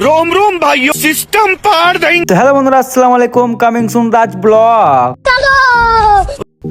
रोम रोम भाइयों सिस्टम पार देंगे। তো হ্যালো বন্ধুরা, আসসালামু আলাইকুম। কামিং সুন রাজ ব্লগ।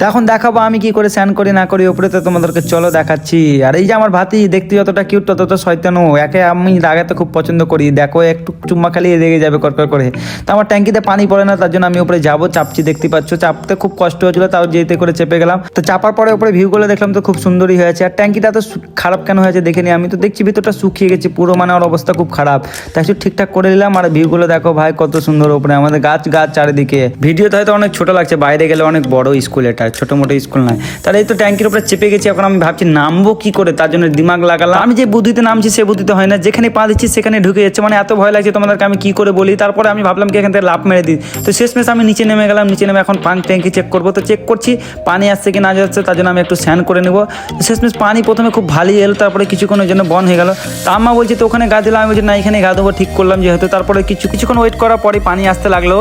এখন দেখাবো আমি কি করে স্নান করি না করি, উপরে তো তোমাদেরকে চলো দেখাচ্ছি। আর এই যে আমার ভাতি দেখতে যতটা কিউট ততটা শয়তানও। একে আমি লাগাতে খুব পছন্দ করি, দেখো একটু চুম্মা খালি লেগে যাবে করকর করে। তো আমার ট্যাঙ্কিতে পানি পড়ে না, তার জন্য আমি উপরে যাবো, চাপছি, দেখতে পাচ্ছ চাপতে খুব কষ্ট হচ্ছিল, তাও যেতে করে চেপে গেলাম। তো চাপার পরে উপরে ভিউগুলো দেখলাম তো খুব সুন্দরই হয়েছে। আর ট্যাঙ্কিটা তো খারাপ কেন হয়েছে দেখে আমি তো দেখছি ভিতরটা শুকিয়ে গেছে পুরো, মানে ওর অবস্থা খুব খারাপ। তাই একটু ঠিকঠাক করে নিলাম। আর ভিউগুলো দেখো ভাই কত সুন্দর, উপরে আমাদের গাছ গাছ চারিদিকে। ভিডিওতে হয়তো অনেক ছোট লাগছে, বাইরে গেলে অনেক বড় স্কুল, এটা ছোট মোটো স্কুল নয়। তাহলে এই তো ট্যাঙ্কির উপরে চেপে গেছি, এখন আমি ভাবছি নামবো কি করে, তার জন্য দিমাগ লাগালাম। আমি যে বুদ্ধিতে নামছি সে বুদ্ধিতে হয় না, যেখানে পা দিচ্ছি সেখানে ঢুকে যাচ্ছে, মানে এত ভয় লাগছে তোমাদেরকে আমি কি করে বলি। তারপরে আমি ভাবলাম কি এখান থেকে লাফ মেরে দিই। তো শেষমেশ আমি নিচে নেমে গেলাম, নিচে নেমে এখন ট্যাঙ্কি চেক করবো। তো চেক করছি পানি আসছে কি না যাচ্ছে, তার জন্য আমি একটু স্নান করে নেবো। শেষমেশ পানি প্রথমে খুব ভালোই এলো, তারপরে কিছুক্ষণ ওই জন্য বন্ধ হয়ে গেল। তা আম্মা বলছে তো ওখানে গা দিলাম, আমি বলছি না এখানে গা দেবো, ঠিক করলাম যেহেতু। তারপরে কিছুক্ষণ ওয়েট করার পরে পানি আসতে লাগলো।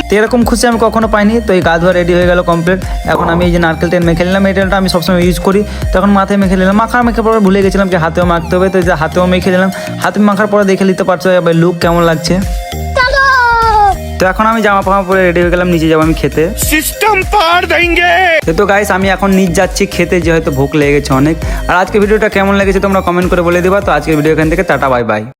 তো এরকম খুশি আমি কখনো পাইনি। তো এই গা ধোয়া রেডি হয়ে গেল কমপ্লিট। এখন আমি এই যে নারকেল তেল মেখে নিলাম, এই তেলটা আমি সবসময় ইউজ করি। তখন মাথায় মেখে নিলাম, মেখে পরে ভুলে গেছিলাম যে হাতেও মাখতে হবে। তো হাতেও মেখে নিলাম, হাতে মাখার পরে দেখে নিতে পারছো লুক কেমন লাগছে। তো এখন আমি জামা পামা পরে রেডি হয়ে গেলাম, নিচে যাবো আমি খেতে। सिस्टम पार देंगे। তো গাইস আমি এখন নিচ যাচ্ছি খেতে, যেহেতু ভুক লেগেছে অনেক। আর আজকে ভিডিওটা কেমন লেগেছে তোমরা কমেন্ট করে বলে দিবা। তো আজকের ভিডিও এখান থেকে টাটা, বাই বাই।